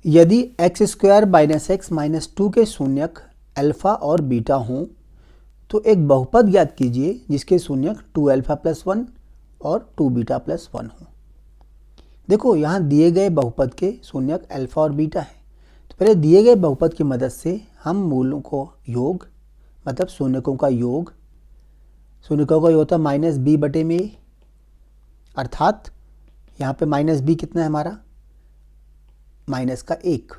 यदि x square minus x minus 2 के शून्यक alpha और बीटा हों तो एक बहुपद ज्ञात कीजिए जिसके शून्यक 2 अल्फा प्लस 1 और 2 बीटा प्लस 1 हो। देखो यहाँ दिए गए बहुपद के शून्यक अल्फा और बीटा है, तो पहले दिए गए बहुपद की मदद से हम मूलों को योग मतलब शून्यकों का योग होता है माइनस बी बटे में ए, अर्थात यहाँ पे माइनस बी कितना है हमारा माइनस का 1,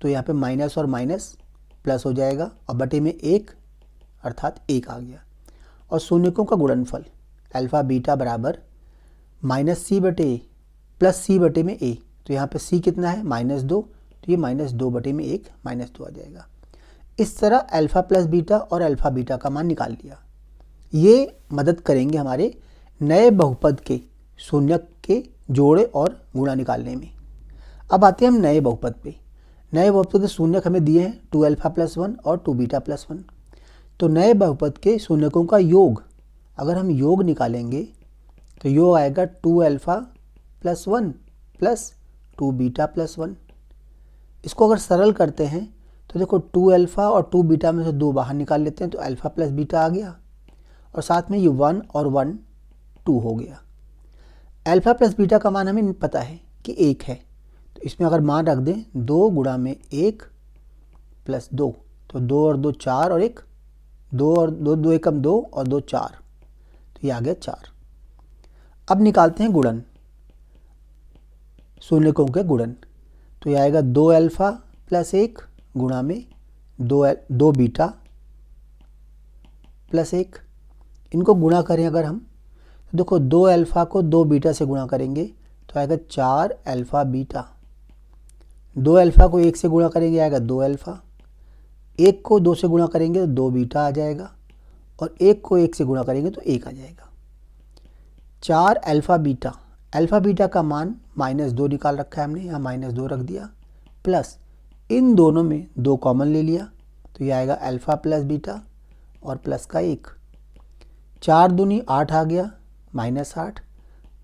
तो यहाँ पे माइनस और माइनस प्लस हो जाएगा और बटे में 1 अर्थात 1 आ गया। और शून्यकों का गुणनफल अल्फा बीटा बराबर माइनस सी बटे ए प्लस सी बटे में ए, तो यहाँ पे सी कितना है -2, तो ये -2 बटे में 1 -2 आ जाएगा। इस तरह अल्फा प्लस बीटा और अल्फा बीटा का मान निकाल लिया। ये मदद करेंगे हमारे नए बहुपद के शून्यक के जोड़े और गुणा निकालने में। अब आते हैं हम नए बहुपद पे। नए बहुपद के शून्यक हमें दिए हैं 2 अल्फा प्लस 1 और 2 बीटा प्लस 1। तो नए बहुपद के शून्यकों का योग अगर हम योग निकालेंगे तो योग आएगा 2 alpha plus 1 plus 2 beta plus 1। इसको अगर सरल करते हैं तो देखो 2 अल्फा और 2 बीटा में से 2 बाहर निकाल लेते हैं तो अल्फा प्लस बीटा आ गया और साथ में ये 1 और 1 2 हो गया। अल्फा प्लस बीटा का मान हमें पता है कि 1 है, तो इसमें अगर मान रख दें 2 गुणा में 1 प्लस 2, तो 2 और 2 4 और 1 2 और 2 एकम 2 और 2 4, तो ये आ गया 4। अब निकालते हैं गुणन, शून्यकों के गुणन, तो ये आएगा 2 अल्फा प्लस 1 गुणा में 2 बीटा प्लस 1। इनको गुणा करें अगर हम तो देखो 2 अल्फा को 2 बीटा से गुणा करेंगे तो आएगा 4 अल्फा बीटा। 2 अल्फा को 1 से गुणा करेंगे आएगा 2 अल्फा, 1 को 2 से गुणा करेंगे तो 2 बीटा आ जाएगा और 1 को 1 से गुणा करेंगे तो 1 आ जाएगा। 4 अल्फा बीटा, अल्फा बीटा का मान -2 निकाल रखा है हमने, यहाँ -2 रख दिया, प्लस इन दोनों में 2 कॉमन ले लिया तो ये आएगा अल्फा प्लस बीटा और प्लस का 1। 4 दूनी 8 आ गया -8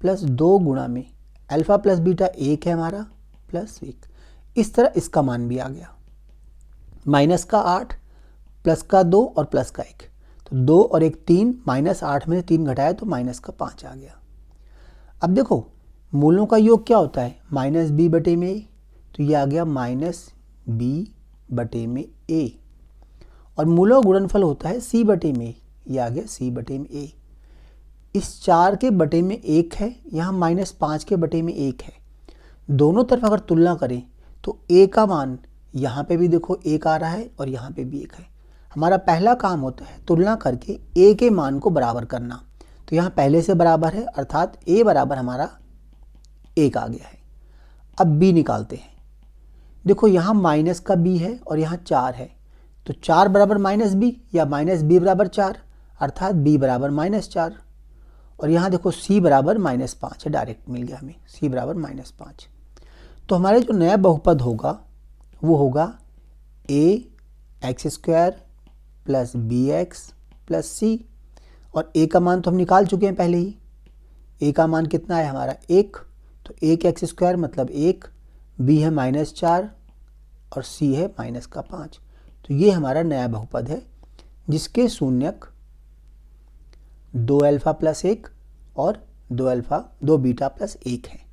प्लस 2 गुणा में अल्फा प्लस बीटा 1 है हमारा प्लस 1। इस तरह इसका मान भी आ गया माइनस का 8 प्लस का 2 और प्लस का 1, तो 2 और 1 3, -8 में से 3 घटाया तो माइनस का 5 आ गया। अब देखो मूलों का योग क्या होता है -b बटे में a, तो ये आ गया -b बटे में a और मूलों का गुणनफल होता है c बटे में, ये आ गया c बटे में a। इस 4 के बटे में 1 है, यहाँ -5 के बटे में 1 है, दोनों तरफ अगर तुलना करें तो a का मान यहाँ पे भी देखो 1 आ रहा है और यहाँ पे भी 1 है। हमारा पहला काम होता है तुलना करके a के मान को बराबर करना, तो यहाँ पहले से बराबर है अर्थात a बराबर हमारा 1 आ गया है। अब b निकालते हैं, देखो यहाँ माइनस का b है और यहाँ 4 है, तो 4 बराबर -b या -b बराबर 4 अर्थात b बराबर -4 और यहाँ देखो c बराबर -5 है, डायरेक्ट मिल गया हमें c बराबर -5। तो हमारे जो नया बहुपद होगा वो होगा ax² plus bx plus c और a का मान तो हम निकाल चुके हैं पहले ही। a का मान कितना है हमारा 1, तो 1x² मतलब 1, b है -4 और c है -5। तो ये हमारा नया बहुपद है जिसके शून्यक 2 अल्फा प्लस 1 और 2 बीटा प्लस 1 है।